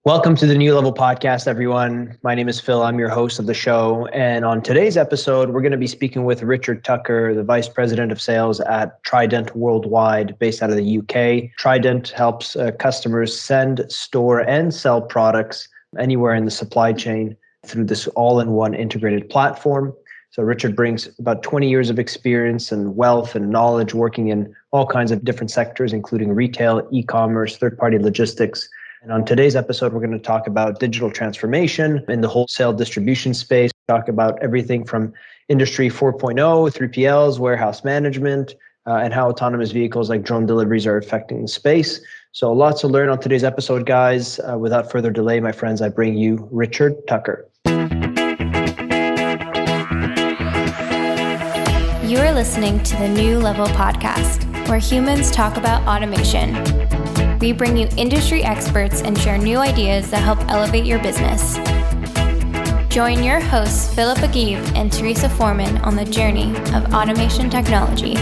Welcome to the New Level Podcast, everyone. My name is Phil. I'm your host of the show. And on today's episode, we're going to be speaking with Richard Tucker, the Vice President of Sales at Trident Worldwide, based out of the UK. Trident helps customers send, store, and sell products anywhere in the supply chain through this all-in-one integrated platform. So Richard brings about 20 years of experience and wealth and knowledge working in all kinds of different sectors, including retail, e-commerce, third-party logistics. And on today's episode, we're going to talk about digital transformation in the wholesale distribution space, talk about everything from Industry 4.0, 3PLs, warehouse management, and how autonomous vehicles like drone deliveries are affecting the space. So lots to learn on today's episode, guys. Without further delay, my friends, I bring you Richard Tucker. You are listening to the New Level Podcast, where humans talk about automation. We bring you industry experts and share new ideas that help elevate your business. Join your hosts, Philip Agib and Teresa Foreman, on the journey of automation technology.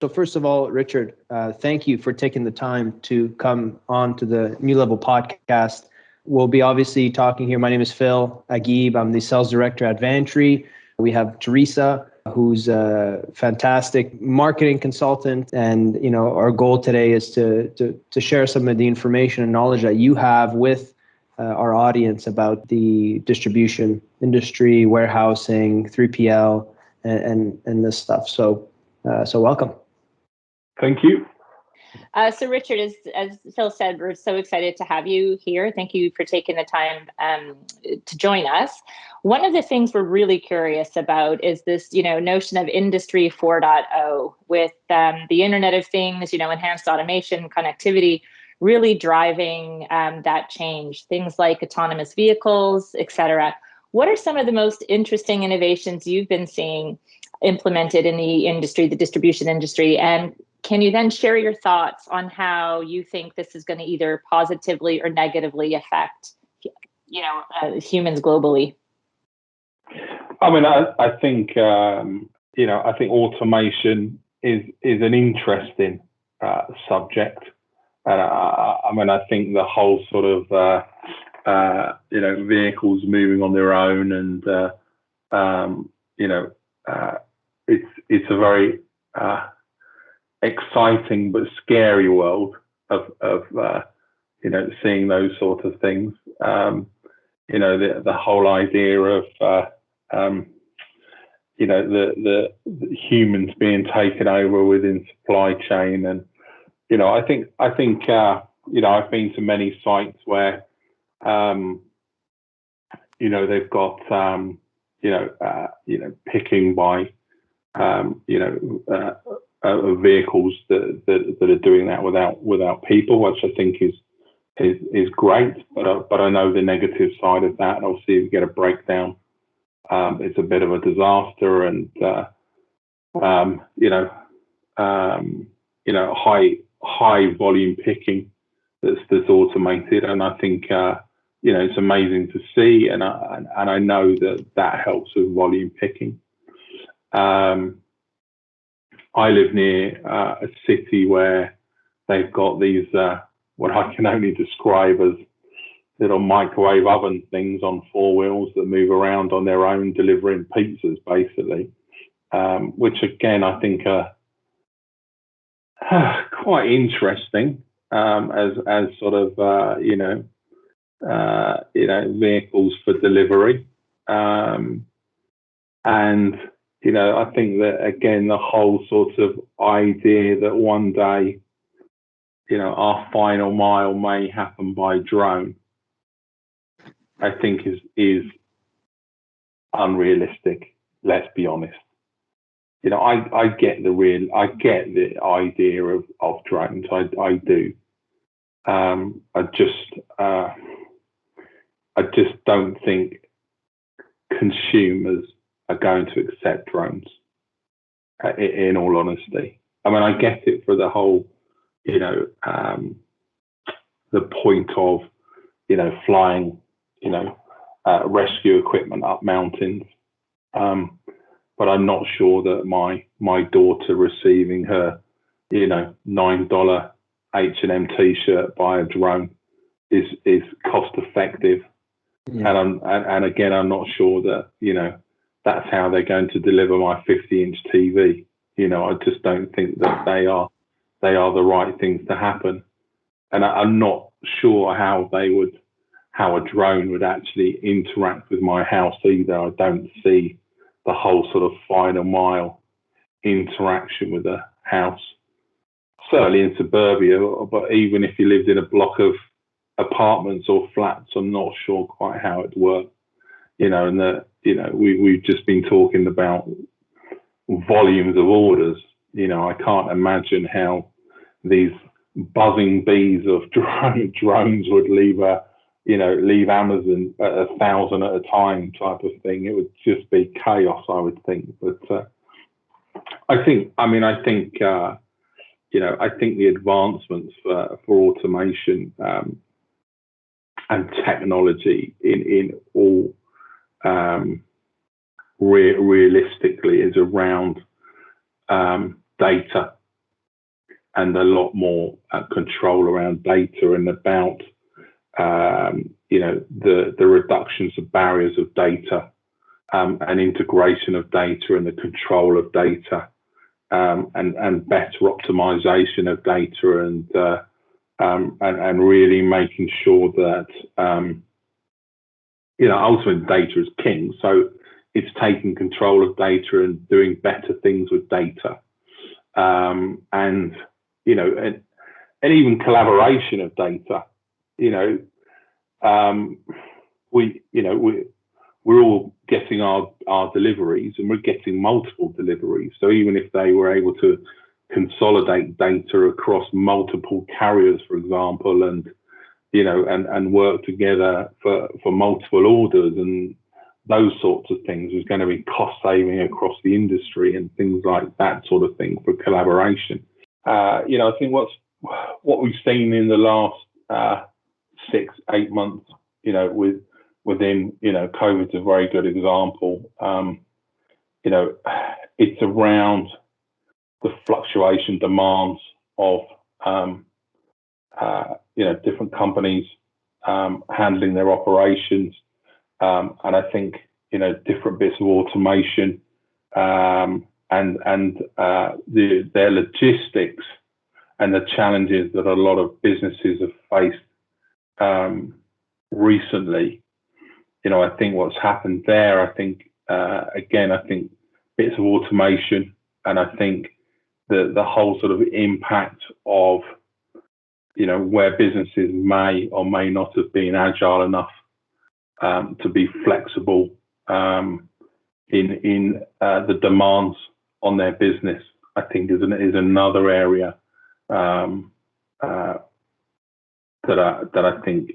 So first of all, Richard, thank you for taking the time to come on to the New Level Podcast. We'll be obviously talking here. My name is Phil Agib. I'm the sales director at Vantry. We have Teresa, who's a fantastic marketing consultant. And, you know, our goal today is to share some of the information and knowledge that you have with our audience about the distribution industry, warehousing, 3PL, and this stuff. So welcome. Thank you. So Richard, as Phil said, we're so excited to have you here. Thank you for taking the time to join us. One of the things we're really curious about is this, notion of Industry 4.0 with the Internet of Things, enhanced automation, connectivity, really driving that change. Things like autonomous vehicles, et cetera. What are some of the most interesting innovations you've been seeing implemented in the industry, the distribution industry? And can you then share your thoughts on how you think this is going to either positively or negatively affect, humans globally? I mean, I think automation is an interesting subject, and I think the whole sort of vehicles moving on their own, and it's a very exciting but scary world of seeing those sort of things. The whole idea of the humans being taken over within supply chain, and I think I've been to many sites where they've got picking by vehicles that are doing that without people, which I think is great. But I know the negative side of that. And obviously, if you get a breakdown, it's a bit of a disaster. And high volume picking that's automated. And I think it's amazing to see. And I know that helps with volume picking. I live near a city where they've got these, what I can only describe as little microwave oven things on four wheels that move around on their own, delivering pizzas, basically, which again, I think are quite interesting as sort of, vehicles for delivery. And I think that, again, the whole sort of idea that one day, our final mile may happen by drone, I think is unrealistic. Let's be honest. I get the idea of drones. I do. I just don't think consumers are going to accept drones, in all honesty. I mean, I get it for the whole, the point of, flying, rescue equipment up mountains. but I'm not sure that my daughter receiving her, $9 H&M T-shirt by a drone is cost effective. Yeah. And again, I'm not sure that, that's how they're going to deliver my 50-inch TV. I just don't think that they are the right things to happen. And I'm not sure how a drone would actually interact with my house either. I don't see the whole sort of final mile interaction with a house. Certainly in suburbia, but even if you lived in a block of apartments or flats, I'm not sure quite how it works. We've just been talking about volumes of orders. I can't imagine how these buzzing bees of drones would leave Amazon at 1,000 at a time type of thing. It would just be chaos, I would think. But I think the advancements for automation and technology in all realistically is around data, and a lot more control around data, and about the reductions of barriers of data, and integration of data, and the control of data, and better optimization of data, and really making sure that ultimately data is king. So it's taking control of data and doing better things with data, and even collaboration of data. We're all getting our deliveries, and we're getting multiple deliveries. So even if they were able to consolidate data across multiple carriers, for example, and work together for multiple orders and those sorts of things, is going to be cost saving across the industry and things like that sort of thing for collaboration. I think what we've seen in the last 6-8 months, within COVID's a very good example. It's around the fluctuation demands of different companies handling their operations, and I think different bits of automation, and their logistics, and the challenges that a lot of businesses have faced recently. I think what's happened there, I think bits of automation, and I think the whole sort of impact of where businesses may or may not have been agile enough to be flexible in the demands on their business, I think is another area that I think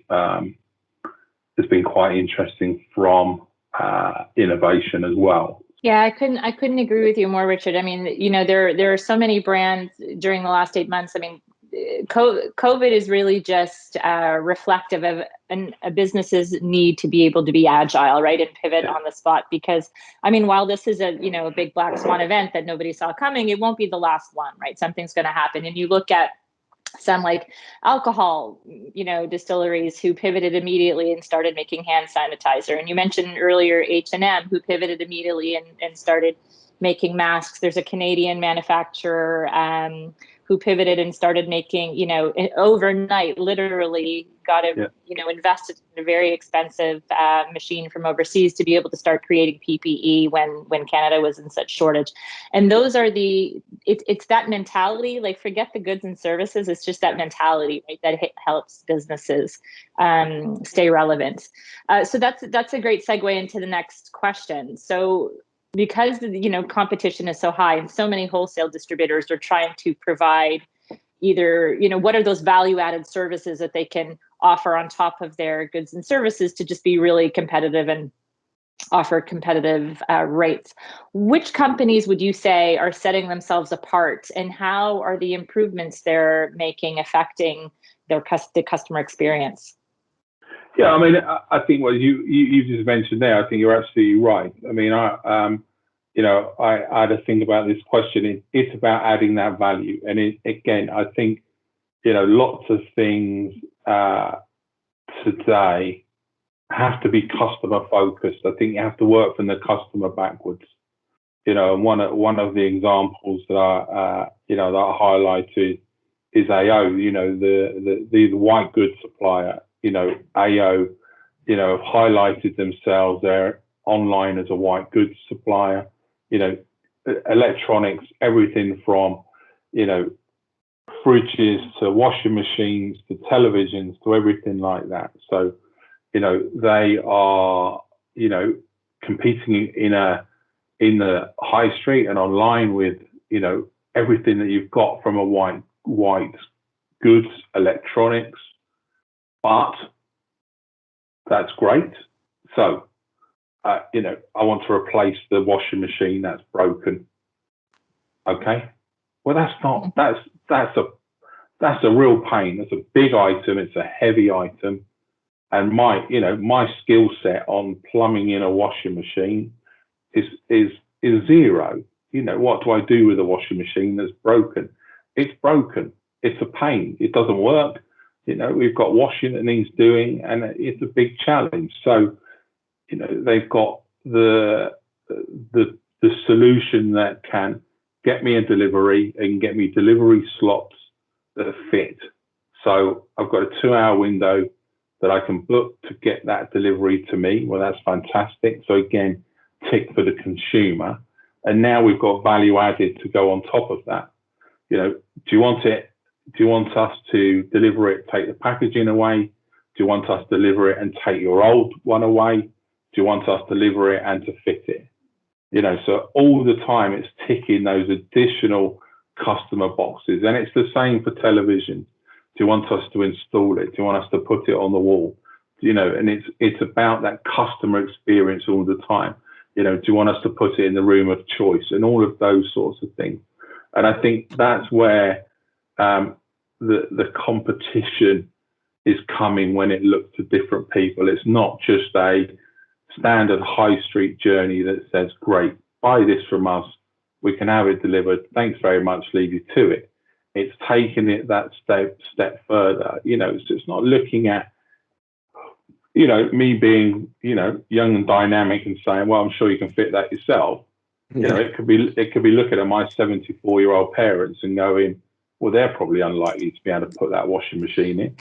has been quite interesting from innovation as well. Yeah, I couldn't agree with you more, Richard. I mean, there are so many brands during the last 8 months. I mean, COVID is really just reflective of a business's need to be able to be agile, right, and pivot on the spot. Because, I mean, while this is a big black swan event that nobody saw coming, it won't be the last one, right? Something's going to happen. And you look at some like alcohol, distilleries who pivoted immediately and started making hand sanitizer. And you mentioned earlier H&M, who pivoted immediately and started making masks. There's a Canadian manufacturer who pivoted and started making, overnight, literally got invested in a very expensive machine from overseas to be able to start creating PPE when Canada was in such shortage. And those are it's that mentality, like forget the goods and services. It's just that mentality, right, that helps businesses stay relevant. So that's a great segue into the next question. So because competition is so high and so many wholesale distributors are trying to provide either, what are those value added services that they can offer on top of their goods and services to just be really competitive and offer competitive rates. Which companies would you say are setting themselves apart, and how are the improvements they're making affecting the customer experience? Yeah, I mean, I think what you just mentioned there, I think you're absolutely right. I mean, I had to think about this question. It's about adding that value. And again, I think, lots of things today have to be customer focused. I think you have to work from the customer backwards. And one of the examples that I highlighted is AO. The white goods supplier. AO, have highlighted themselves. They're online as a white goods supplier. Electronics, everything from fridges to washing machines to televisions to everything like that. So they are competing in the high street and online with everything that you've got from a white goods electronics. But that's great. So I want to replace the washing machine that's broken. Okay, well that's a real pain. It's a big item. It's a heavy item, and my skill set on plumbing in a washing machine is zero. What do I do with a washing machine that's broken? It's broken. It's a pain. It doesn't work. We've got washing that needs doing, and it's a big challenge. So they've got the solution that can get me a delivery and get me delivery slots that fit. So I've got a 2-hour window that I can book to get that delivery to me. Well, that's fantastic. So again, tick for the consumer. And now we've got value added to go on top of that. Do you want it? Do you want us to deliver it, take the packaging away? Do you want us to deliver it and take your old one away? Do you want us to deliver it and to fit it? So all the time it's ticking those additional customer boxes. And it's the same for television. Do you want us to install it? Do you want us to put it on the wall? And it's about that customer experience all the time. Do you want us to put it in the room of choice and all of those sorts of things? And I think that's where the competition is coming when it looks to different people. It's not just a standard high street journey that says, great, buy this from us, we can have it delivered, thanks very much, leave you to it. It's taking it that step further. So it's not looking at me being young and dynamic and saying, well, I'm sure you can fit that yourself. It could be looking at my 74-year-old parents and going, well, they're probably unlikely to be able to put that washing machine in,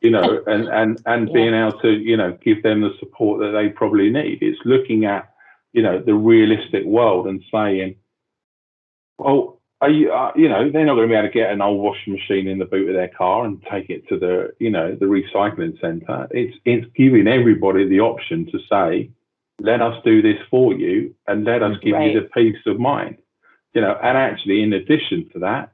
and being able to, give them the support that they probably need. It's looking at, the realistic world and saying, well, they're not going to be able to get an old washing machine in the boot of their car and take it to the recycling centre. It's giving everybody the option to say, let us do this for you and let us give you the peace of mind, and actually, in addition to that,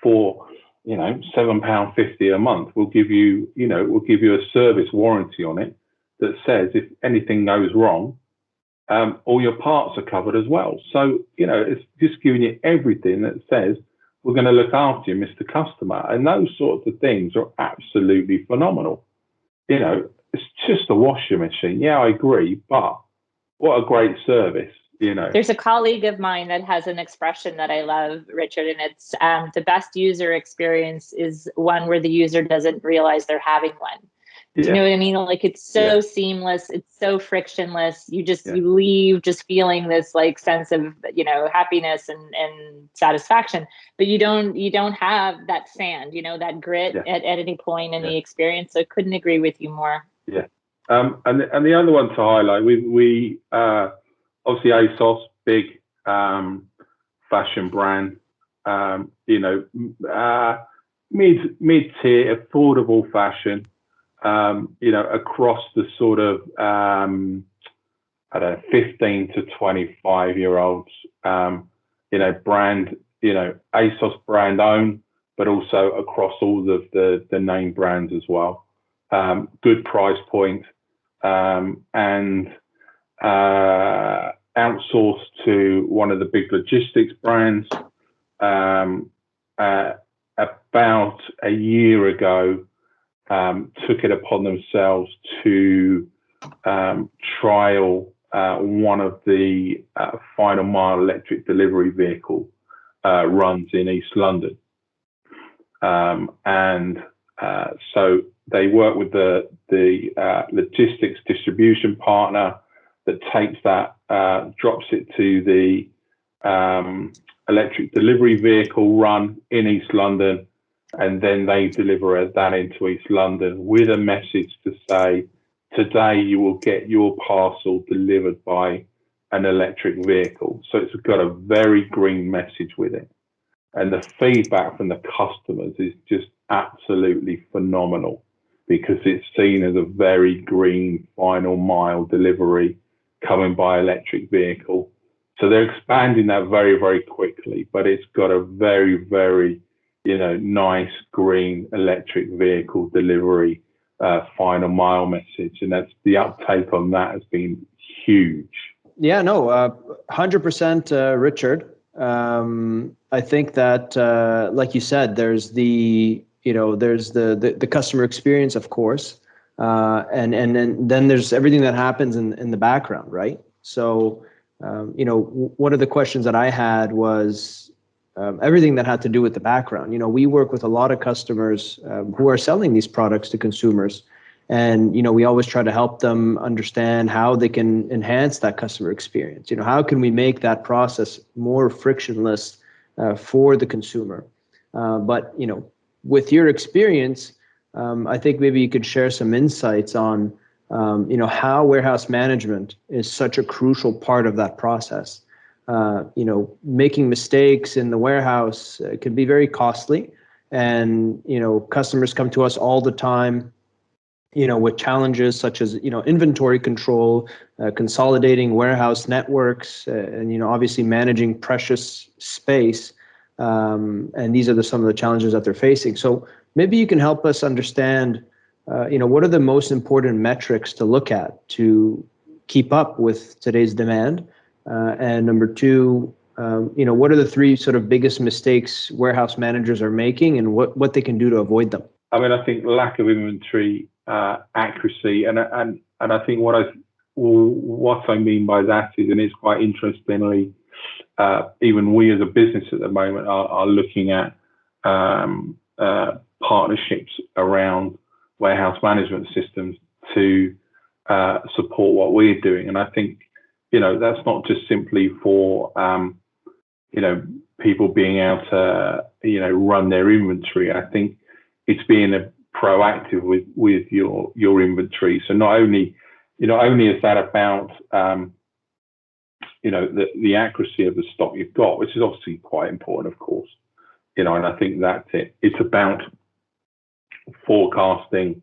for £7.50 a month, we'll give you a service warranty on it that says if anything goes wrong, all your parts are covered as well. So it's just giving you everything that says we're going to look after you, Mr. Customer, and those sorts of things are absolutely phenomenal. It's just a washing machine. Yeah, I agree, but what a great service. There's a colleague of mine that has an expression that I love, Richard, and it's the best user experience is one where the user doesn't realize they're having one. Do you know what I mean? Like it's so seamless, it's so frictionless. You leave just feeling this like sense of happiness and satisfaction, but you don't have that sand, that grit at any point in the experience. So I couldn't agree with you more. Yeah, and the other one to highlight, we obviously ASOS, big fashion brand, mid-tier, affordable fashion, across the sort of, 15 to 25-year-olds, brand, ASOS brand owned, but also across all of the name brands as well. Good price point, and outsourced to one of the big logistics brands. About a year ago, took it upon themselves to trial one of the final mile electric delivery vehicle runs in East London. So they work with the logistics distribution partner that takes that, drops it to the electric delivery vehicle run in East London, and then they deliver that into East London with a message to say, today you will get your parcel delivered by an electric vehicle. So it's got a very green message with it. And the feedback from the customers is just absolutely phenomenal, because it's seen as a very green final mile delivery coming by electric vehicle. So they're expanding that very, very quickly, but it's got a very, very, nice green electric vehicle delivery final mile message. And that's the uptake on that has been huge. Yeah, no, 100%, Richard. I think that, like you said, there's the customer experience, of course, and then there's everything that happens in the background, right? So, one of the questions that I had was everything that had to do with the background. We work with a lot of customers who are selling these products to consumers, and we always try to help them understand how they can enhance that customer experience. How can we make that process more frictionless for the consumer? But with your experience, I think maybe you could share some insights on how warehouse management is such a crucial part of that process. Making mistakes in the warehouse can be very costly, and customers come to us all the time with challenges such as inventory control, consolidating warehouse networks, and obviously managing precious space. And these are some of the challenges that they're facing. So maybe you can help us understand, what are the most important metrics to look at to keep up with today's demand? And number two, what are the three sort of biggest mistakes warehouse managers are making, and what they can do to avoid them? I mean, I think lack of inventory accuracy, and I think what I mean by that is, and it's quite interestingly, even we as a business at the moment are looking at partnerships around warehouse management systems to support what we're doing. And I think that's not just simply for people being able to run their inventory. I think it's being proactive with your inventory. So not only is that about the accuracy of the stock you've got, which is obviously quite important, of course, and I think that's it. It's about forecasting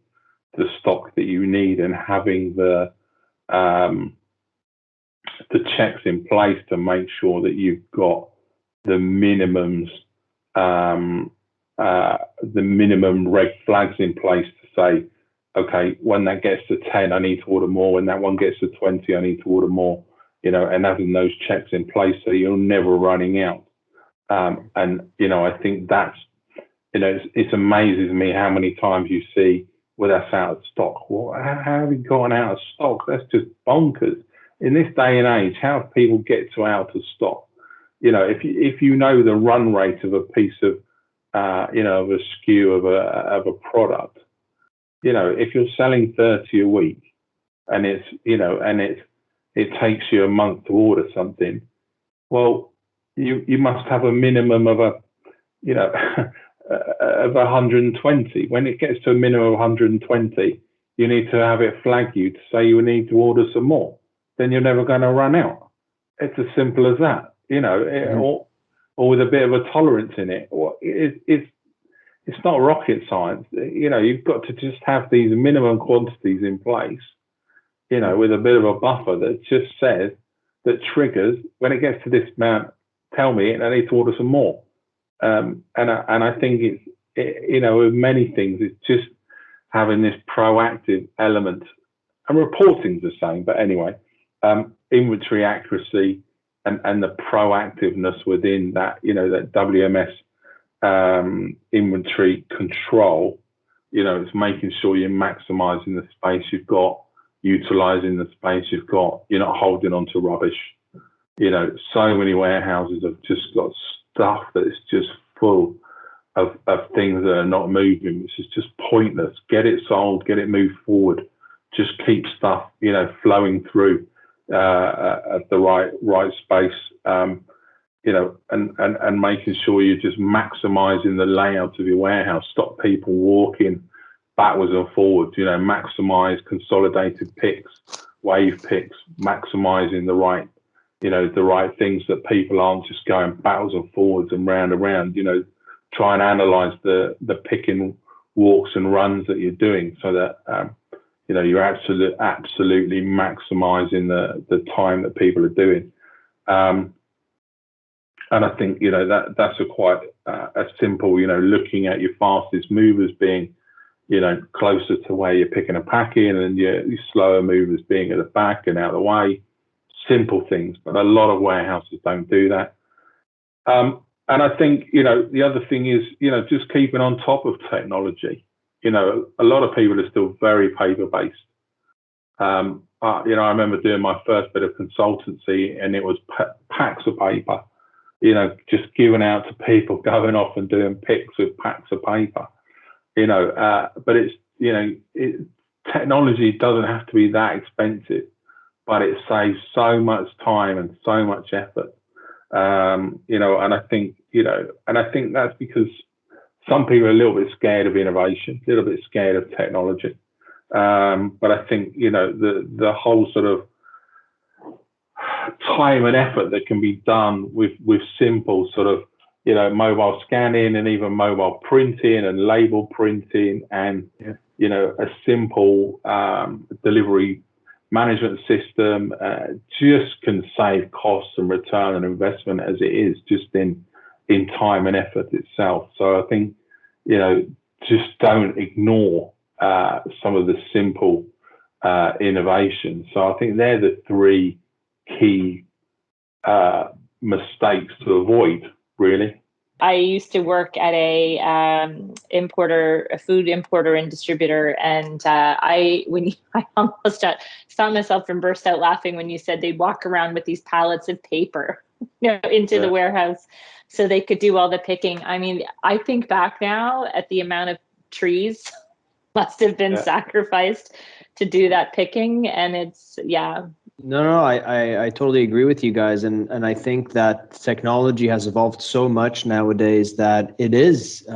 the stock that you need and having the checks in place to make sure that you've got the minimums, the minimum red flags in place to say, okay, when that gets to 10, I need to order more. When that one gets to 20, I need to order more, and having those checks in place so you're never running out. And, I think that's, it amazes me how many times you see, well, that's out of stock. Well, how have you gotten out of stock? That's just bonkers. In this day and age, how do people get to out of stock? If you know the run rate of a piece of, of a SKU of a product, if you're selling 30 a week, and it takes you a month to order something, well, you must have a minimum of of 120. When it gets to a minimum of 120, you need to have it flag you to say you need to order some more. Then you're never going to run out. It's as simple as that, or with a bit of a tolerance in it. It's not rocket science. You've got to just have these minimum quantities in place, with a bit of a buffer that just says, that triggers, when it gets to this amount, tell me, and I need to order some more. And I think with many things, it's just having this proactive element, and reporting's the same, but anyway, inventory accuracy and the proactiveness within that, that WMS inventory control, it's making sure you're maximizing the space you've got, utilizing the space you've got. You're not holding on to rubbish. So many warehouses have just got stuff that is just full of things that are not moving, which is just pointless. Get it sold, get it moved forward. Just keep stuff, flowing through at the right space, and making sure you're just maximizing the layout of your warehouse. Stop people walking backwards and forwards. Maximize consolidated picks, wave picks, maximizing the right things that people aren't just going backwards and forwards and round and round. Try and analyze the picking walks and runs that you're doing, so that you're absolutely maximizing the time that people are doing. And I think that's quite a simple, looking at your fastest movers being closer to where you're picking a pack in, and your slower movers being at the back and out of the way. Simple things, but a lot of warehouses don't do that. And I think, the other thing is, just keeping on top of technology. A lot of people are still very paper-based. I remember doing my first bit of consultancy, and it was packs of paper, just giving out to people, going off and doing picks with packs of paper, but it's, technology doesn't have to be that expensive, but it saves so much time and so much effort. And I think that's because some people are a little bit scared of innovation, a little bit scared of technology. But I think, the whole sort of time and effort that can be done with simple sort of, mobile scanning and even mobile printing and label printing and, a simple delivery management system just can save costs and return on investment as it is just in time and effort itself. So I think, just don't ignore some of the simple innovations. So I think they're the three key mistakes to avoid, really. I used to work at a food importer and distributor, and I almost saw myself and burst out laughing when you said they'd walk around with these pallets of paper, into the warehouse so they could do all the picking. I mean, I think back now at the amount of trees must have been sacrificed to do that picking, and it's No, I totally agree with you guys, and I think that technology has evolved so much nowadays that it is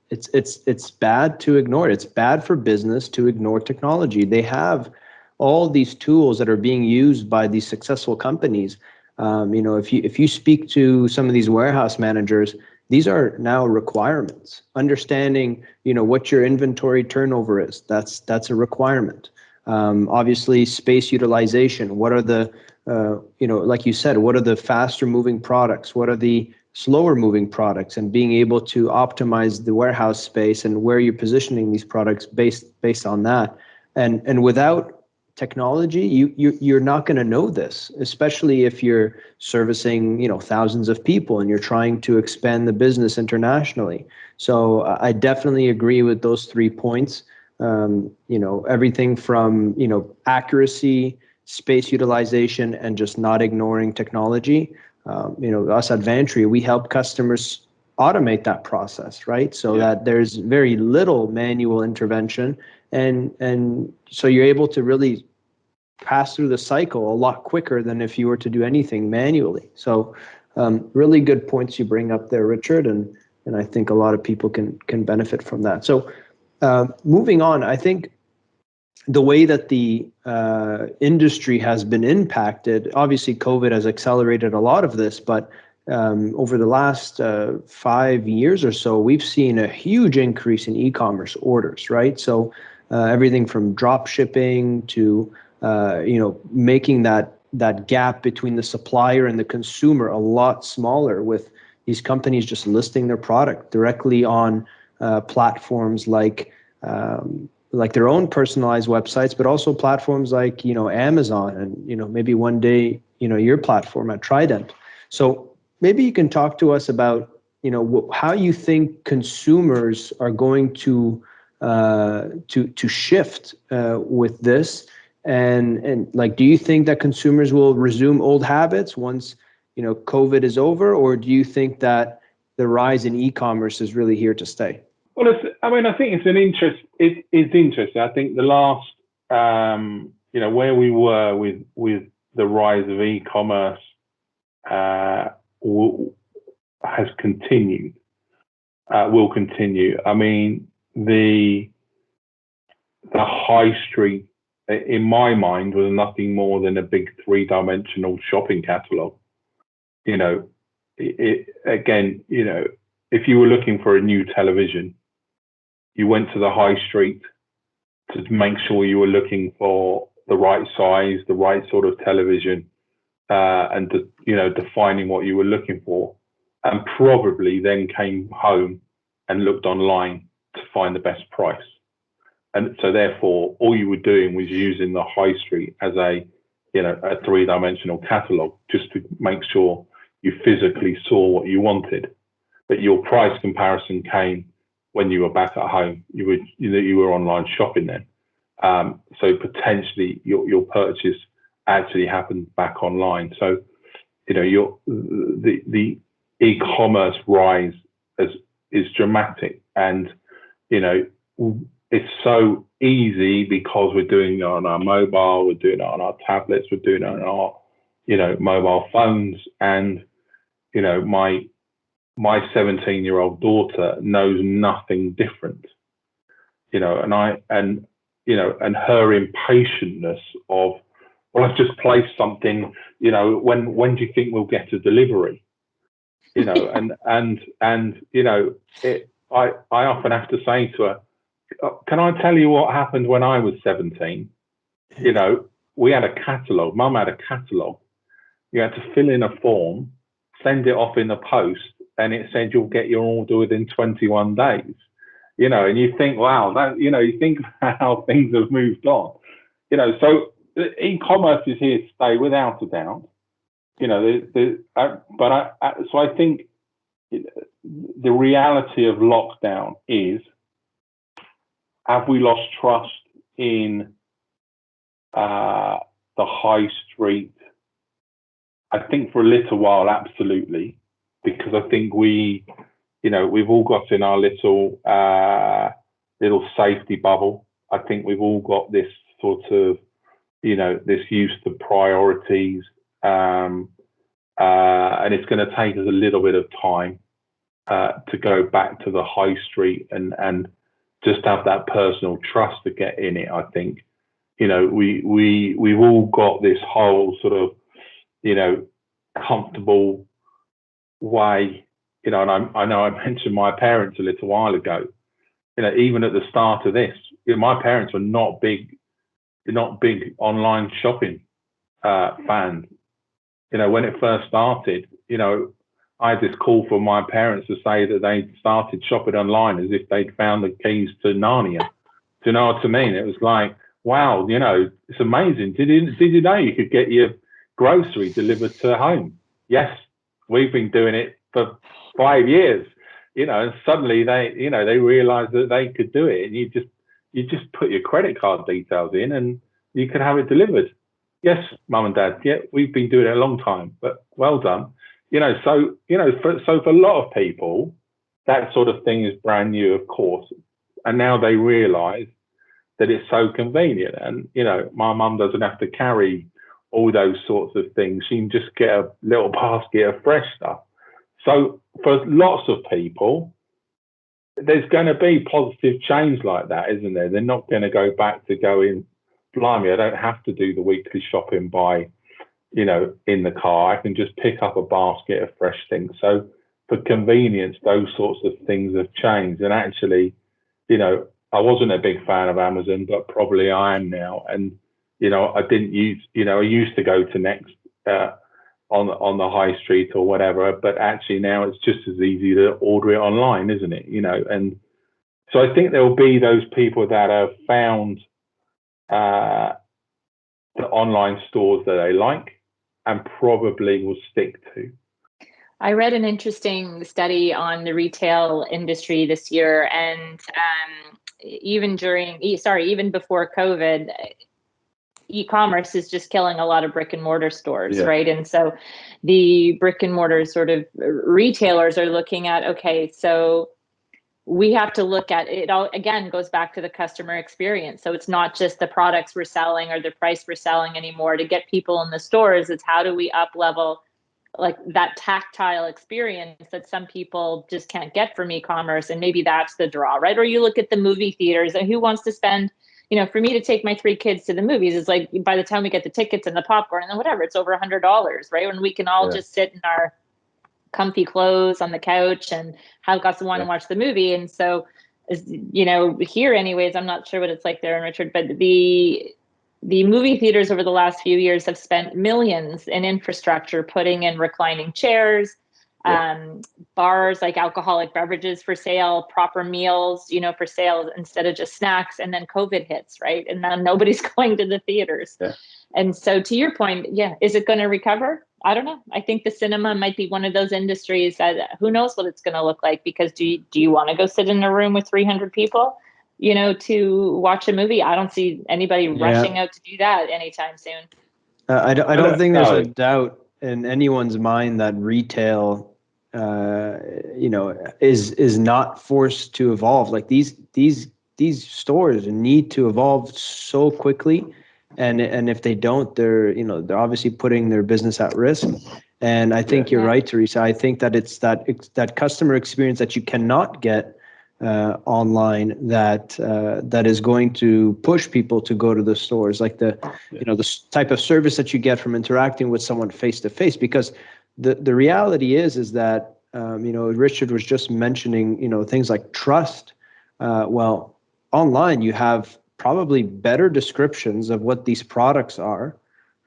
it's bad to ignore it. It's bad for business to ignore technology. They have all these tools that are being used by these successful companies. If you speak to some of these warehouse managers, these are now requirements. Understanding what your inventory turnover is, that's a requirement. Obviously, space utilization. What are the, like you said, what are the faster moving products? What are the slower moving products? And being able to optimize the warehouse space and where you're positioning these products based on that. And without technology, you're not going to know this, especially if you're servicing thousands of people and you're trying to expand the business internationally. So I definitely agree with those 3 points. Everything from, accuracy, space utilization, and just not ignoring technology. Us at Vantry, we help customers automate that process, right? So that there's very little manual intervention. And so you're able to really pass through the cycle a lot quicker than if you were to do anything manually. So really good points you bring up there, Richard. And I think a lot of people can benefit from that. So moving on, I think the way that the industry has been impacted, obviously COVID has accelerated a lot of this, but over the last 5 years or so, we've seen a huge increase in e-commerce orders, right? So everything from drop shipping to, making that gap between the supplier and the consumer a lot smaller, with these companies just listing their product directly on platforms like their own personalized websites, but also platforms like, Amazon and, maybe one day, your platform at Trident. So maybe you can talk to us about, how you think consumers are going to to shift with this? And like, do you think that consumers will resume old habits once, COVID is over, or do you think that the rise in e-commerce is really here to stay? Well, I think it's an interest. It's interesting. I think the last, where we were with the rise of e-commerce has continued, will continue. I mean, the high street, in my mind, was nothing more than a big three-dimensional shopping catalogue. If you were looking for a new television, you went to the high street to make sure you were looking for the right size, the right sort of television, and defining what you were looking for, and probably then came home and looked online to find the best price. And so therefore, all you were doing was using the high street as a three-dimensional catalogue, just to make sure you physically saw what you wanted. But your price comparison came when you were back at home. You were online shopping then. So potentially your purchase actually happened back online. So, the e-commerce rise is dramatic, and it's so easy because we're doing it on our mobile, we're doing it on our tablets, we're doing it on our mobile phones, and my 17-year-old daughter knows nothing different, and her impatientness of, well, I've just placed something, when do you think we'll get a delivery? I often have to say to her, can I tell you what happened when I was 17? We had a catalogue. Mum had a catalogue. You had to fill in a form, send it off in the post, and it said you'll get your order within 21 days. And you think, wow, that, you think how things have moved on. So e-commerce is here to stay without a doubt. So I think the reality of lockdown is, have we lost trust in the high street? I think for a little while, absolutely, because I think we've all got in our little safety bubble. I think we've all got this sort of, this use to priorities, and it's going to take us a little bit of time to go back to the high street and just have that personal trust to get in it. I think, we've all got this whole sort of, comfortable way, and I know I mentioned my parents a little while ago. Even at the start of this, my parents were not big online shopping fans. When it first started, I had this call from my parents to say that they'd started shopping online as if they'd found the keys to Narnia. Do you know what I mean? It was like, wow, it's amazing. Did you know you could get your grocery delivered to home? Yes, we've been doing it for 5 years, and suddenly they realized that they could do it, and you just put your credit card details in and you can have it delivered. Yes, mum and dad, yeah, we've been doing it a long time, but well done. So for a lot of people, that sort of thing is brand new, of course, and now they realize that it's so convenient, and my mum doesn't have to carry all those sorts of things. She can just get a little basket of fresh stuff. So for lots of people, there's going to be positive change like that, isn't there? They're not going to go back to going, blimey, I don't have to do the weekly shopping by, in the car. I can just pick up a basket of fresh things. So for convenience, those sorts of things have changed. And actually, I wasn't a big fan of Amazon, but probably I am now. And, I didn't use, I used to go to Next on the high street or whatever, but actually now it's just as easy to order it online, isn't it? And so I think there will be those people that have found the online stores that they like and probably will stick to. I read an interesting study on the retail industry this year, and even before COVID, e-commerce is just killing a lot of brick and mortar stores, right? And so the brick and mortar sort of retailers are looking at, okay, so we have to look at it all, again, goes back to the customer experience. So it's not just the products we're selling or the price we're selling anymore. To get people in the stores, it's how do we up level like that tactile experience that some people just can't get from e-commerce. And maybe that's the draw, right? Or you look at the movie theaters, and who wants to spend, for me to take my 3 kids to the movies, is like, by the time we get the tickets and the popcorn and then whatever, it's over $100, right? When we can all just sit in our comfy clothes on the couch and want to watch the movie. And so, here anyways, I'm not sure what it's like there in Richard, but the movie theaters over the last few years have spent millions in infrastructure, putting in reclining chairs, bars, like alcoholic beverages for sale, proper meals, for sale instead of just snacks. And then COVID hits, right? And now nobody's going to the theaters. Yeah. And so to your point, is it going to recover? I don't know. I think the cinema might be one of those industries that who knows what it's going to look like, because do you want to go sit in a room with 300 people? To watch a movie? I don't see anybody rushing out to do that anytime soon. I don't think there's a doubt in anyone's mind that retail, is not forced to evolve. Like these stores need to evolve so quickly, and if they don't, they're obviously putting their business at risk. And I think you're right, Teresa. I think that it's that customer experience that you cannot get online that is going to push people to go to the stores, like the type of service that you get from interacting with someone face to face. Because the reality is that Richard was just mentioning things like trust. Well, online you have probably better descriptions of what these products are,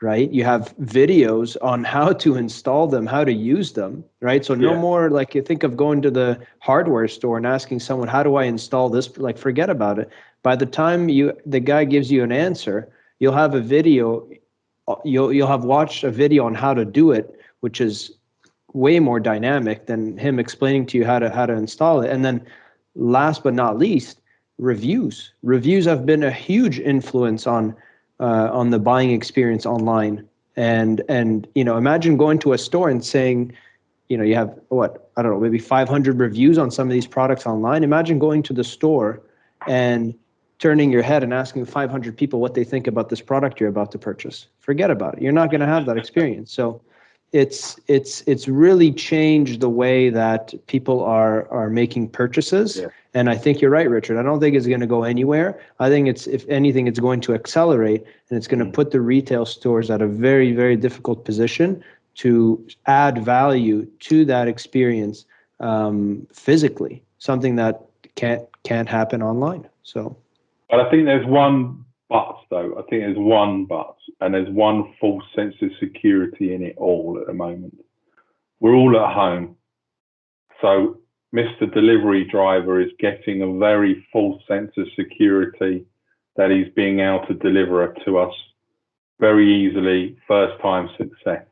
right? You have videos on how to install them, how to use them, right? So no more like you think of going to the hardware store and asking someone, how do I install this? Like, forget about it. By the time the guy gives you an answer, you'll have a video, you'll have watched a video on how to do it, which is way more dynamic than him explaining to you how to install it. And then last but not least, reviews. Reviews have been a huge influence on the buying experience online. And imagine going to a store and saying, you have maybe 500 reviews on some of these products online. Imagine going to the store and turning your head and asking 500 people what they think about this product you're about to purchase. Forget about it. You're not going to have that experience. So it's really changed the way that people are making purchases. Yeah. And I think you're right, Richard. I don't think it's going to go anywhere. I think if anything, it's going to accelerate, and it's going to put the retail stores at a very, very difficult position to add value to that experience physically, something that can't happen online. So, but I think there's one but, though. I think there's one but, and there's one false sense of security in it all at the moment. We're all at home, so Mr. Delivery Driver is getting a very false sense of security that he's being able to deliver it to us very easily, first time success.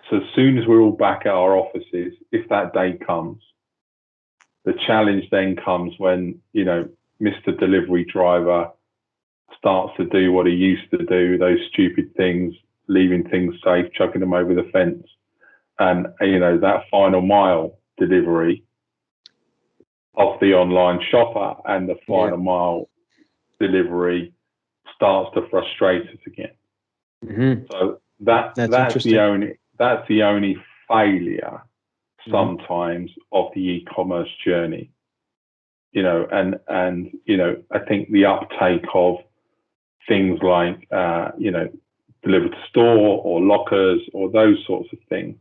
So as soon as we're all back at our offices, if that day comes, the challenge then comes when, Mr. Delivery Driver starts to do what he used to do, those stupid things, leaving things safe, chucking them over the fence. And, that final mile delivery of the online shopper and the final mile delivery starts to frustrate us again. Mm-hmm. So that's the only failure sometimes of the e-commerce journey. And I think the uptake of things like delivered to store or lockers or those sorts of things,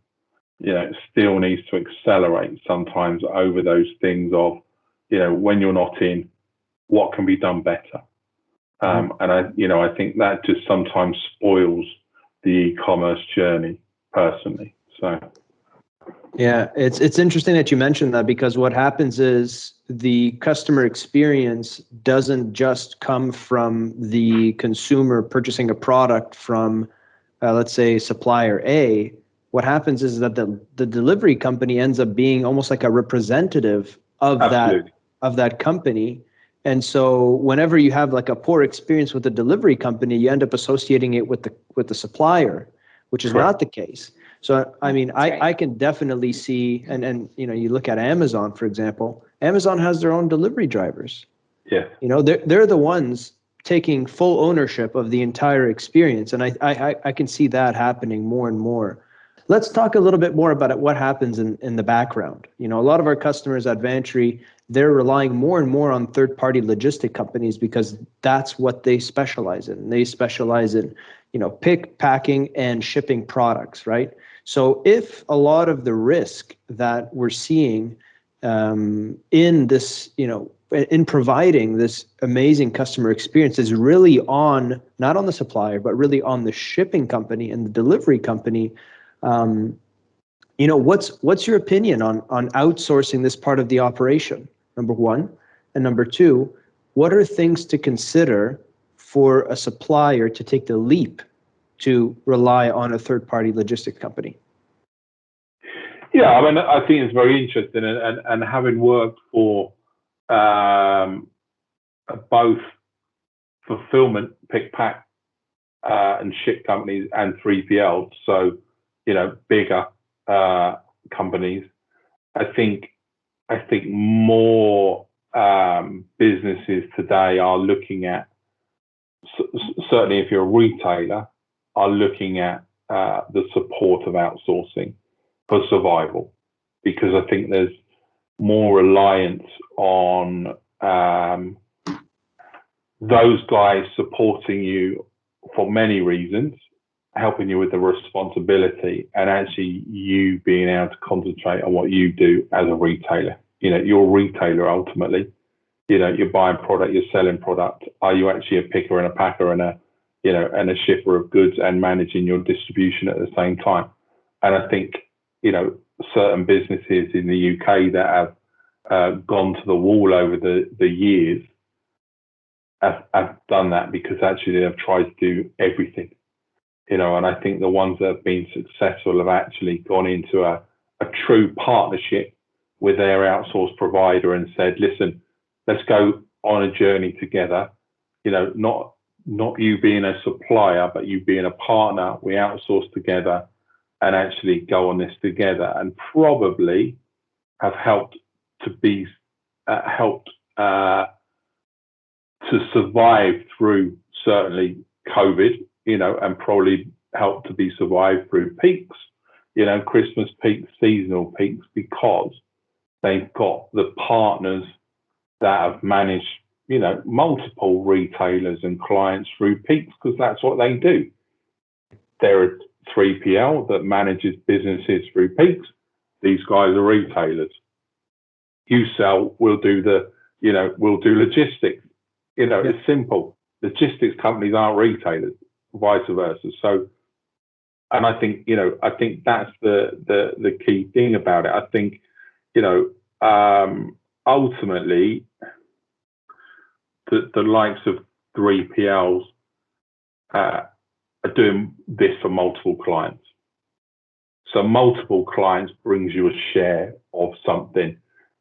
still needs to accelerate sometimes over those things of, when you're not in, what can be done better? And I think that just sometimes spoils the e-commerce journey personally. So. Yeah, it's interesting that you mentioned that, because what happens is the customer experience doesn't just come from the consumer purchasing a product from, let's say, supplier A. What happens is that the delivery company ends up being almost like a representative of that company, And so whenever you have like a poor experience with a delivery company, you end up associating it with the supplier, which is Correct. not the case. So, I mean, I can definitely see, and you look at Amazon, for example. Amazon has their own delivery drivers. Yeah. They're the ones taking full ownership of the entire experience, and I can see that happening more and more. Let's talk a little bit more about what happens in the background. A lot of our customers at Vantry, they're relying more and more on third-party logistic companies because that's what they specialize in. They specialize in, pick, packing, and shipping products, right? So if a lot of the risk that we're seeing in this, in providing this amazing customer experience is really on, not on the supplier, but really on the shipping company and the delivery company, what's your opinion on outsourcing this part of the operation, number one? And number two, what are things to consider for a supplier to take the leap to rely on a third-party logistics company? Yeah, I mean, I think it's very interesting, and having worked for both fulfillment, pick, pack, and ship companies and 3PL, so bigger companies, I think more businesses today are looking at, certainly if you're a retailer, are looking at the support of outsourcing for survival, because I think there's more reliance on those guys supporting you for many reasons, helping you with the responsibility, and actually you being able to concentrate on what you do as a retailer. You're a retailer ultimately. You're buying product, you're selling product. Are you actually a picker and a packer and a shipper of goods and managing your distribution at the same time? And I think certain businesses in the UK that have gone to the wall over the years have done that because actually they've tried to do everything. And I think the ones that have been successful have actually gone into a true partnership with their outsourced provider and said, listen, let's go on a journey together. Not you being a supplier, but you being a partner. We outsource together and actually go on this together, and probably have helped to survive through certainly COVID, and probably helped to be survived through peaks, Christmas peaks, seasonal peaks, because they've got the partners that have managed, multiple retailers and clients through peaks, because that's what they do. They're a 3PL that manages businesses through peaks. These guys are retailers. We'll do logistics. It's simple. Logistics companies aren't retailers, vice versa. So, and I think that's the key thing about it. I think ultimately the likes of 3PLs are doing this for multiple clients. So multiple clients brings you a share of something.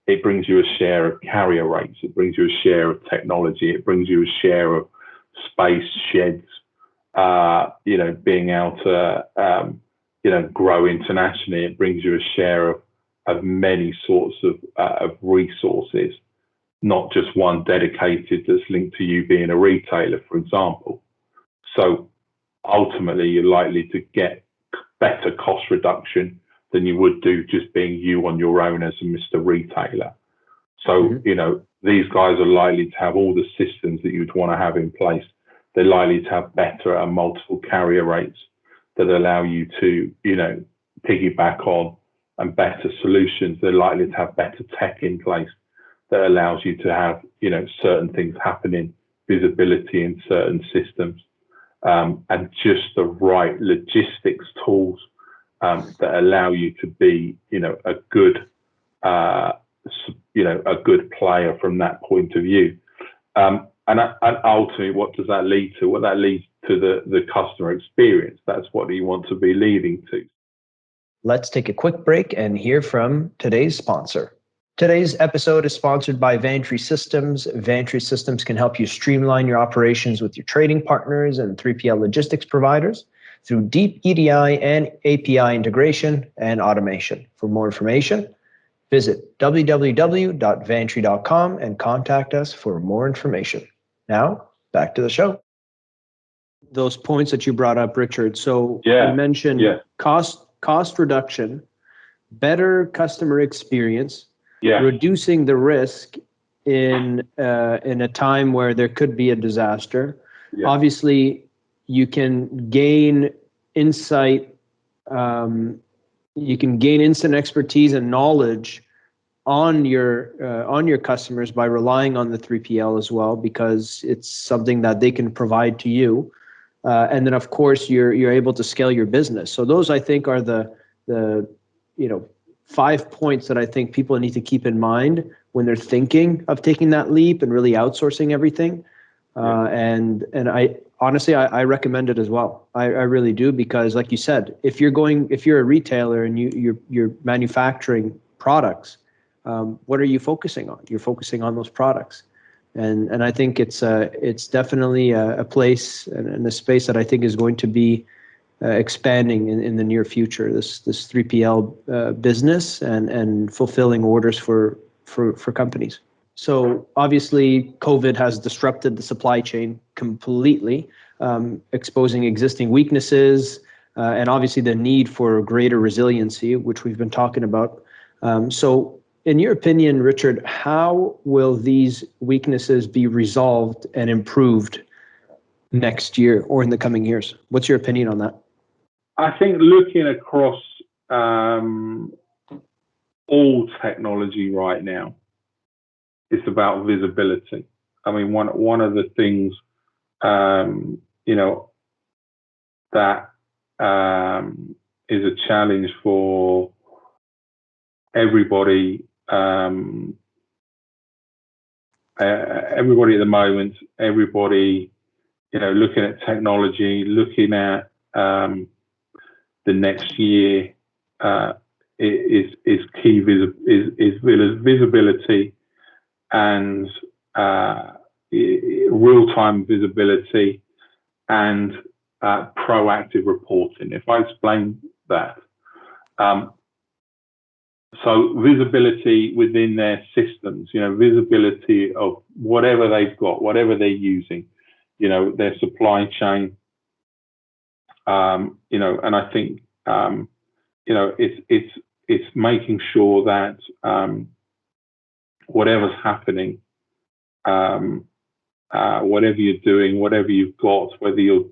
It brings you a share of carrier rates. It brings you a share of technology. It brings you a share of space, sheds, being able to, grow internationally. It brings you a share of many sorts of resources, not just one dedicated that's linked to you being a retailer, for example. So ultimately, you're likely to get better cost reduction than you would do just being you on your own as a Mr. Retailer. So, these guys are likely to have all the systems that you'd want to have in place. They're likely to have better and multiple carrier rates that allow you to, piggyback on, and better solutions. They're likely to have better tech in place that allows you to have, certain things happening, visibility in certain systems, and just the right logistics tools that allow you to be, a good player from that point of view. And ultimately, what does that lead to? Well, that leads to the customer experience. That's what you want to be leading to. Let's take a quick break and hear from today's sponsor. Today's episode is sponsored by Vantry Systems. Vantry Systems can help you streamline your operations with your trading partners and 3PL logistics providers through deep EDI and API integration and automation. For more information, visit www.vantry.com and contact us for more information. Now, back to the show. Those points that you brought up, Richard. So you mentioned cost reduction, better customer experience, reducing the risk in a time where there could be a disaster. Obviously, you can gain insight. You can gain instant expertise and knowledge on your customers by relying on the 3PL as well, because it's something that they can provide to you. And then, of course, you're able to scale your business. So those, I think, are the 5 points that I think people need to keep in mind when they're thinking of taking that leap and really outsourcing everything. And I honestly, I recommend it as well. I really do, because like you said, if you're a retailer and you're manufacturing products, what are you focusing on? You're focusing on those products. And I think it's definitely a place and a space that I think is going to be expanding in the near future, this 3PL business and fulfilling orders for companies. So obviously, COVID has disrupted the supply chain completely, exposing existing weaknesses and obviously the need for greater resiliency, which we've been talking about. So in your opinion, Richard, how will these weaknesses be resolved and improved next year or in the coming years? What's your opinion on that? I think looking across all technology right now, it's about visibility. I mean, one of the things, that is a challenge for everybody. Everybody at the moment, looking at technology, looking at the next year is key. Is visibility and real-time visibility and proactive reporting. If I explain that. So visibility within their systems, visibility of whatever they've got, whatever they're using, their supply chain, and I think, it's making sure that whatever's happening, whatever you're doing, whatever you've got, whether you're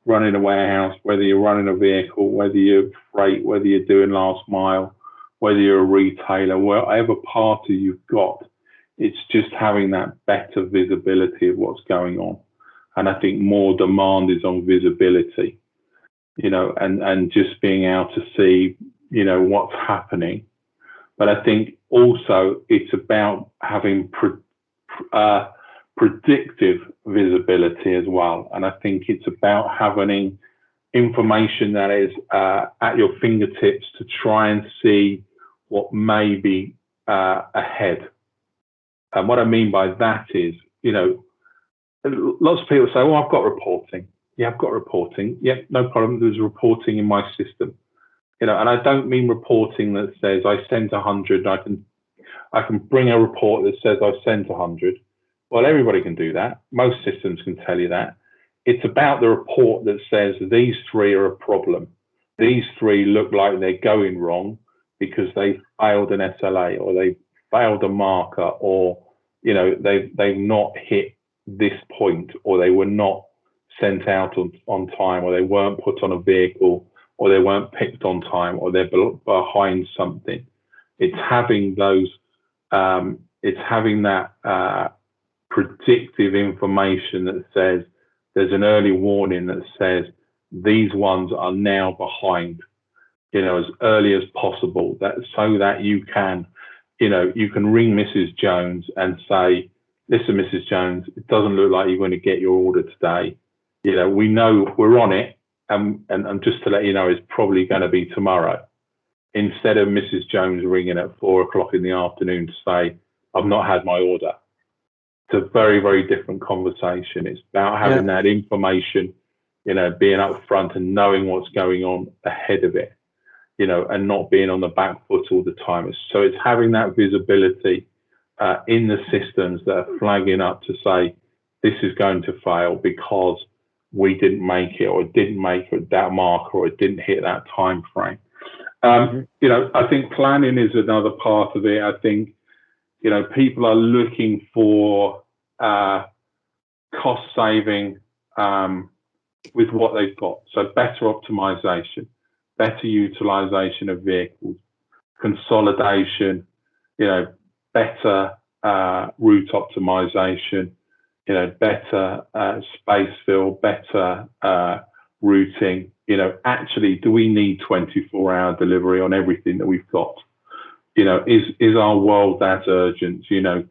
running a warehouse, whether you're running a vehicle, whether you're freight, whether you're doing last mile, whether you're a retailer, whatever party you've got, it's just having that better visibility of what's going on. And I think more demand is on visibility, and just being able to see, what's happening. But I think also it's about having predictive visibility as well. And I think it's about having information that is at your fingertips to try and see what may be ahead. And what I mean by that is, lots of people say, "Oh, I've got reporting." Yeah, I've got reporting. Yeah, no problem. There's reporting in my system. And I don't mean reporting that says I sent 100. I can bring a report that says I sent 100. Well, everybody can do that. Most systems can tell you that. It's about the report that says these 3 are a problem. These 3 look like they're going wrong because they failed an SLA or they failed a marker, or they've not hit this point, or they were not sent out on time, or they weren't put on a vehicle, or they weren't picked on time, or they're behind something. It's having those. It's having that predictive information that says there's an early warning that says these ones are now behind, as early as possible, so that you can ring Mrs. Jones and say, "Listen, Mrs. Jones, it doesn't look like you're going to get your order today. We know we're on it, and just to let you know, it's probably going to be tomorrow." instead of Mrs. Jones ringing at 4:00 in the afternoon to say, I've not had my order. It's a very, very different conversation. It's about having that information, being up front and knowing what's going on ahead of it, and not being on the back foot all the time. So it's having that visibility in the systems that are flagging up to say, this is going to fail because we didn't make it, or it didn't make it that marker, or it didn't hit that time frame. I think planning is another part of it. I think, people are looking for cost saving with what they've got. So better optimization, better utilization of vehicles, consolidation, better route optimization, better space fill, better routing. Actually, do we need 24-hour delivery on everything that we've got? Is our world that urgent?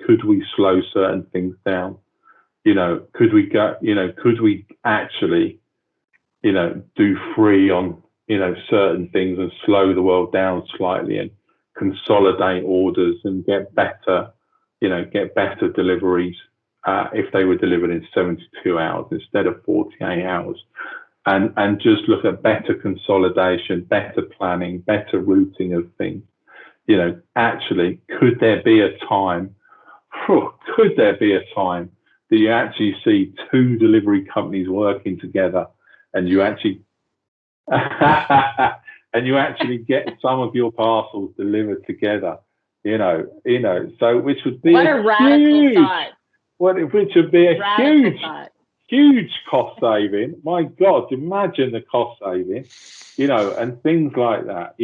Could we slow certain things down? Could we actually, do free on, certain things and slow the world down slightly and consolidate orders and get better deliveries if they were delivered in 72 hours instead of 48 hours. And just look at better consolidation, better planning, better routing of things. Actually, could there be a time that you actually see two delivery companies working together and you actually get some of your parcels delivered together, so which would be what a radical thought. Which would be a huge cost saving. My God, imagine the cost saving, and things like that,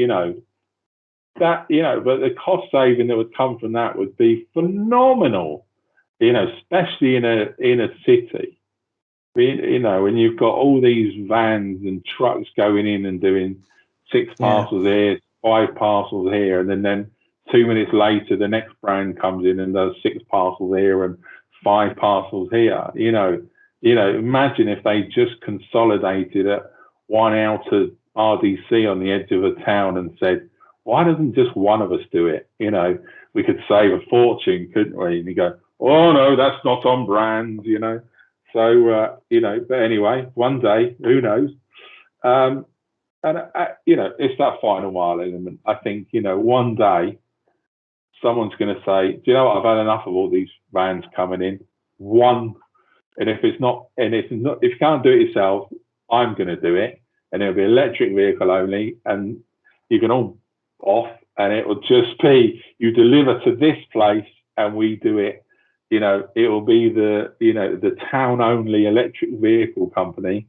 but the cost saving that would come from that would be phenomenal, especially in a city, when you've got all these vans and trucks going in and doing 6 parcels here, 5 parcels here, and then 2 minutes later, the next brand comes in and does 6 parcels here and 5 parcels here. Imagine if they just consolidated at one outer RDC on the edge of a town and said, why doesn't just one of us do it? We could save a fortune, couldn't we? And you go, oh no, that's not on brand, So, but anyway, one day, who knows? It's that final mile element. I think, one day someone's going to say, do you know what? I've had enough of all these vans coming in. And if you can't do it yourself, I'm going to do it. And it'll be electric vehicle only. And you can all off, and it will just be, you deliver to this place and we do it. It will be the town only electric vehicle company,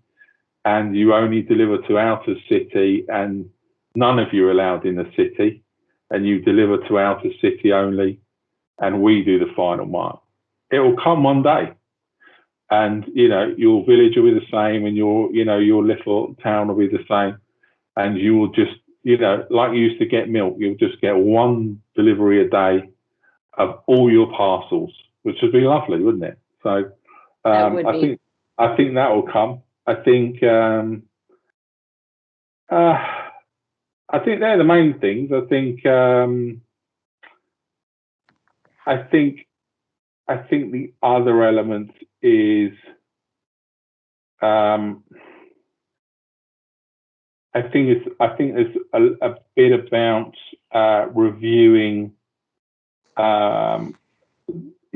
and you only deliver to outer city, and none of you are allowed in the city, and you deliver to outer city only, and we do the final mile. It will come one day, and your village will be the same, and your little town will be the same, and you will just, like you used to get milk, you'll just get one delivery a day of all your parcels, which would be lovely, wouldn't it? So I think that will come. I think they're the main things. I think the other element is I think there's a bit about reviewing.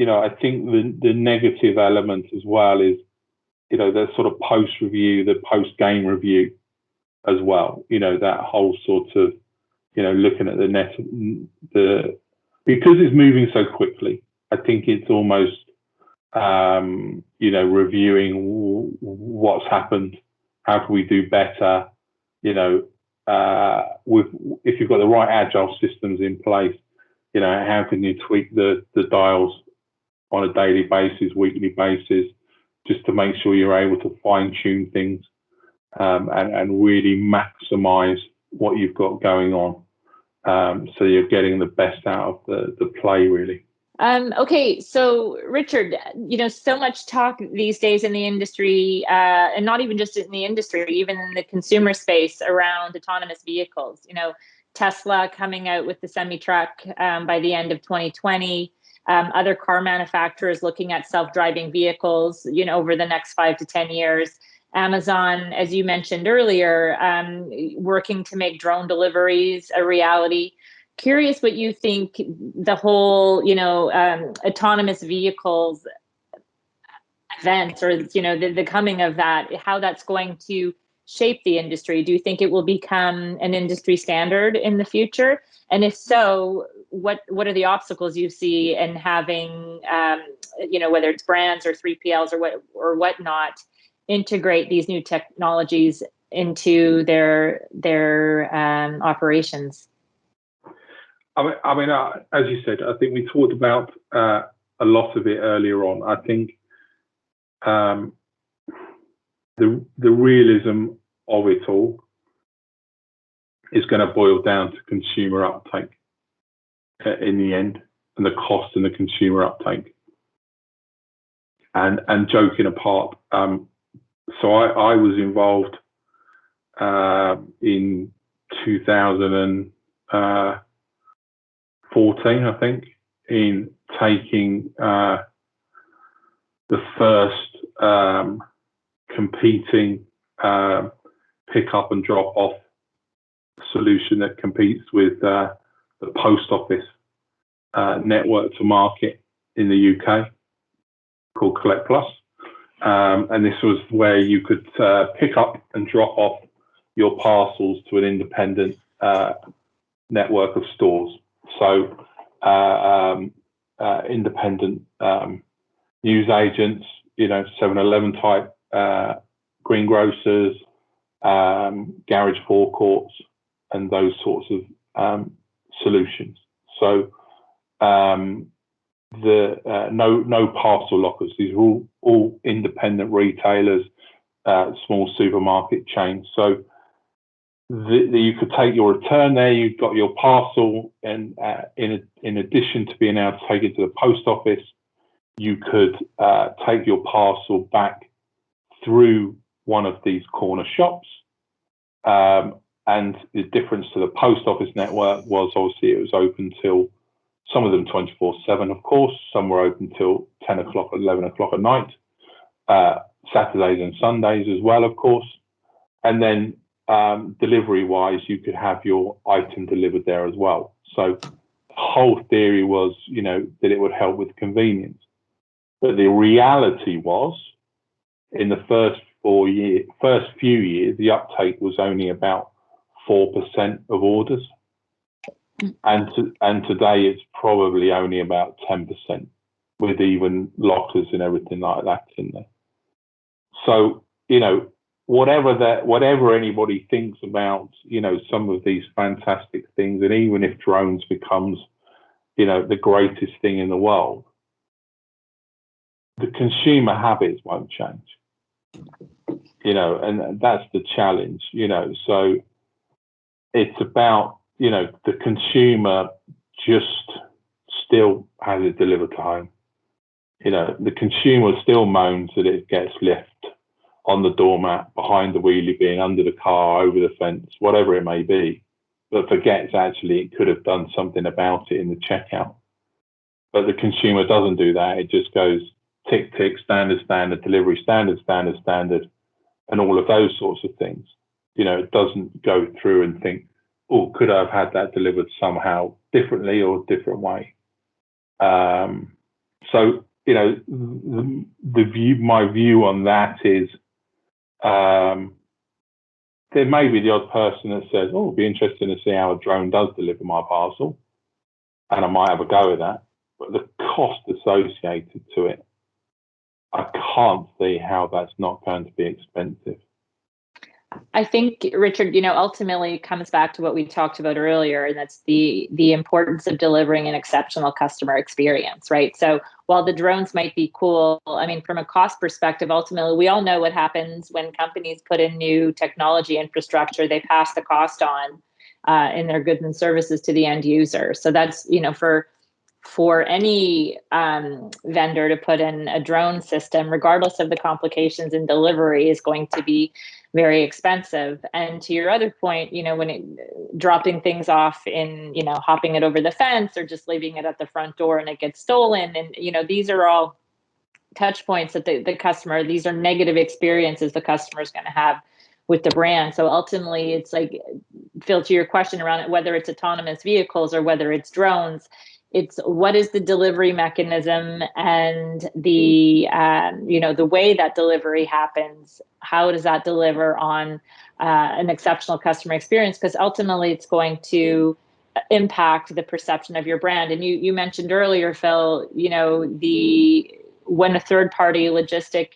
I think the negative element as well is, the sort of post-review, the post-game review as well. That whole sort of, looking at because it's moving so quickly. I think it's almost, reviewing what's happened. How can we do better? If you've got the right agile systems in place, how can you tweak the dials on a daily basis, weekly basis, just to make sure you're able to fine tune things and really maximize what you've got going on. So you're getting the best out of the play, really. Okay, so Richard, so much talk these days in the industry, and not even just in the industry, even in the consumer space around autonomous vehicles. Tesla coming out with the semi-truck by the end of 2020. Other car manufacturers looking at self-driving vehicles, over the next 5 to 10 years. Amazon, as you mentioned earlier, working to make drone deliveries a reality. Curious what you think the whole, autonomous vehicles event, or the coming of that, how that's going to shape the industry. Do you think it will become an industry standard in the future? And if so, what are the obstacles you see in having, whether it's brands or 3PLs or whatnot, integrate these new technologies into their operations? I mean, as you said, I think we talked about a lot of it earlier on. I think the realism of it all is going to boil down to consumer uptake in the end, and the cost and the consumer uptake. And joking apart, so I was involved in 2014, I think, in taking the first competing pick up and drop off solution that competes with the post office network to market in the UK, called Collect Plus. And this was where you could pick up and drop off your parcels to an independent network of stores. So independent news agents, 7-Eleven type greengrocers, garage forecourts, and those sorts of solutions. So no parcel lockers. These are all independent retailers, small supermarket chains. So you could take your return there. You've got your parcel, and in addition to being able to take it to the post office, you could take your parcel back through one of these corner shops. And the difference to the post office network was obviously it was open till, some of them 24/7, of course. Some were open till 10 o'clock, 11 o'clock at night, Saturdays and Sundays as well, of course. And then delivery-wise, you could have your item delivered there as well. So the whole theory was, that it would help with convenience. But the reality was, in the first few years, the uptake was only about 4% of orders. And today it's probably only about 10%, with even lockers and everything like that in there. So, whatever anybody thinks about, some of these fantastic things, and even if drones becomes, the greatest thing in the world, the consumer habits won't change, and that's the challenge, so it's about, the consumer just still has it delivered to home. The consumer still moans that it gets left on the doormat, behind the wheelie bin, under the car, over the fence, whatever it may be, but forgets actually it could have done something about it in the checkout. But the consumer doesn't do that. It just goes tick, tick, standard, delivery, standard, and all of those sorts of things. It doesn't go through and think, oh, could I have had that delivered somehow differently or a different way? So, my view on that is, there may be the odd person that says, oh, it'd be interesting to see how a drone does deliver my parcel, and I might have a go at that. But the cost associated to it, I can't see how that's not going to be expensive. I think, Richard, ultimately it comes back to what we talked about earlier, and that's the importance of delivering an exceptional customer experience, right? So while the drones might be cool, I mean, from a cost perspective, ultimately, we all know what happens when companies put in new technology infrastructure. They pass the cost on in their goods and services to the end user. So that's, for any vendor to put in a drone system, regardless of the complications in delivery, is going to be very expensive. And to your other point, when dropping things off in, hopping it over the fence or just leaving it at the front door and it gets stolen. And, these are all touch points that the customer, these are negative experiences the customer is going to have with the brand. So ultimately it's like, Phil, to your question around it, whether it's autonomous vehicles or whether it's drones, it's what is the delivery mechanism and the, the way that delivery happens. How does that deliver on an exceptional customer experience? Because ultimately it's going to impact the perception of your brand. And you mentioned earlier, Phil, when a third-party logistic,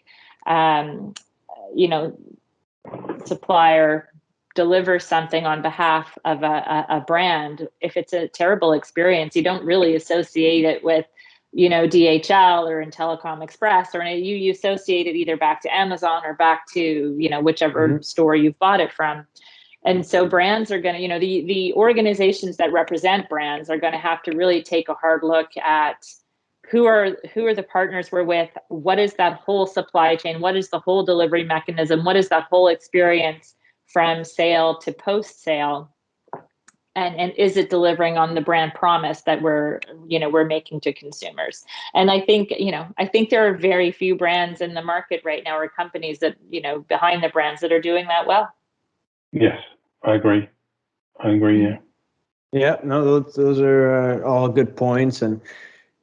supplier delivers something on behalf of a brand, if it's a terrible experience, you don't really associate it with, DHL or in Telecom Express, or you associate it either back to Amazon or back to, whichever store you've bought it from. And so brands are going to, the organizations that represent brands are going to have to really take a hard look at who are the partners we're with? What is that whole supply chain? What is the whole delivery mechanism? What is that whole experience from sale to post-sale? And is it delivering on the brand promise that we're making to consumers? And I think there are very few brands in the market right now, or companies that, behind the brands that are doing that well. Yes, I agree. Yeah. Yeah, no, those are all good points. And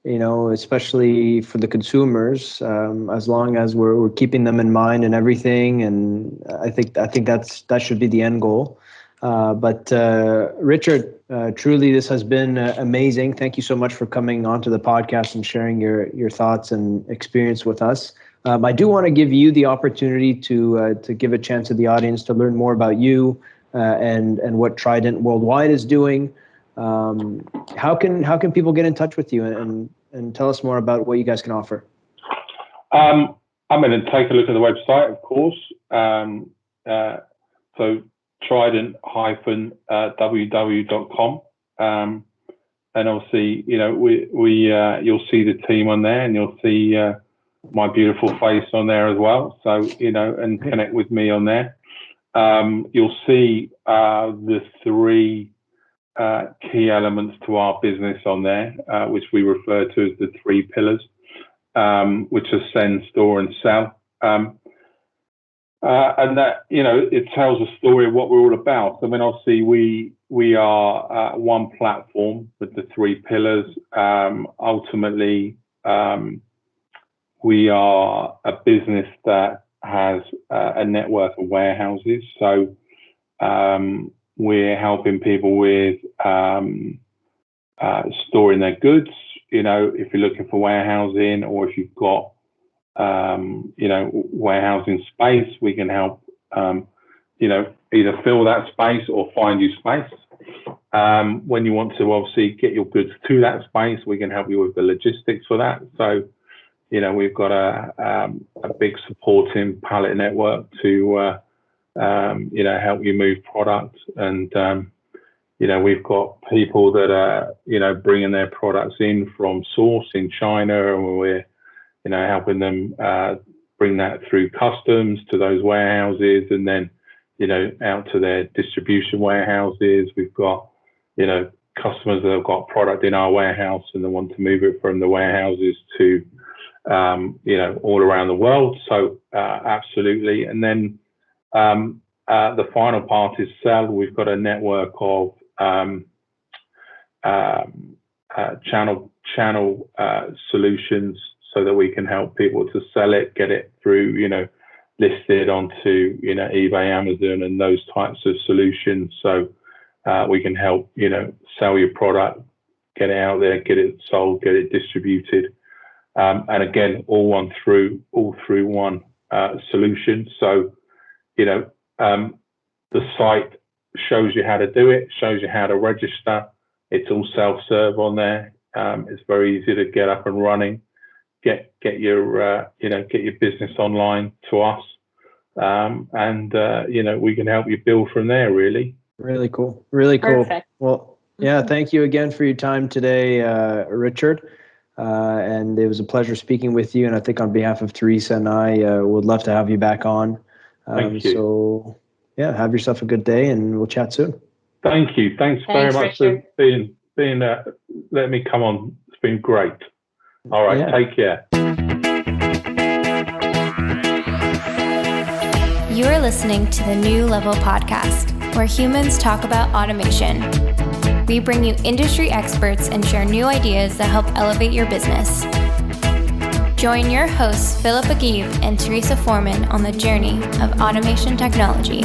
especially for the consumers, as long as we're keeping them in mind and everything. And I think that should be the end goal. But Richard, truly, this has been amazing. Thank you so much for coming onto the podcast and sharing your thoughts and experience with us. I do want to give you the opportunity to give a chance to the audience to learn more about you and what Trident Worldwide is doing. How can people get in touch with you and tell us more about what you guys can offer? I'm going to take a look at the website, of course. So trident-ww.com. And obviously, you'll see the team on there, and you'll see my beautiful face on there as well. So, and connect with me on there. You'll see the three key elements to our business on there, which we refer to as the three pillars, which are send, store, and sell. And that, it tells a story of what we're all about. I mean, obviously, we are one platform with the three pillars. Ultimately, we are a business that has a network of warehouses. So we're helping people with storing their goods. If you're looking for warehousing, or if you've got warehousing space, we can help, either fill that space or find you space. When you want to obviously get your goods to that space, we can help you with the logistics for that. So, we've got a big supporting pallet network to, help you move products. And, we've got people that are, bringing their products in from source in China, and we're, helping them bring that through customs to those warehouses, and then, out to their distribution warehouses. We've got, customers that have got product in our warehouse and they want to move it from the warehouses to, all around the world. So absolutely. And then the final part is sell. We've got a network of channel solutions, so that we can help people to sell it, get it through, listed onto, eBay, Amazon, and those types of solutions. So we can help, sell your product, get it out there, get it sold, get it distributed. And again, all through one solution. So, the site shows you how to do it, shows you how to register. It's all self-serve on there. It's very easy to get up and running. Get your business online to us, and we can help you build from there. Really cool. Perfect. Well, yeah, thank you again for your time today, Richard. And it was a pleasure speaking with you. And I think on behalf of Teresa and I, would love to have you back on Thank you. So, yeah, have yourself a good day, and we'll chat soon. Thank you. Thanks very much Richard. for being letting me come on. It's been great. All right, Take care. You are listening to the New Level Podcast, where humans talk about automation. We bring you industry experts and share new ideas that help elevate your business. Join your hosts, Philip Agib and Teresa Foreman, on the journey of automation technology.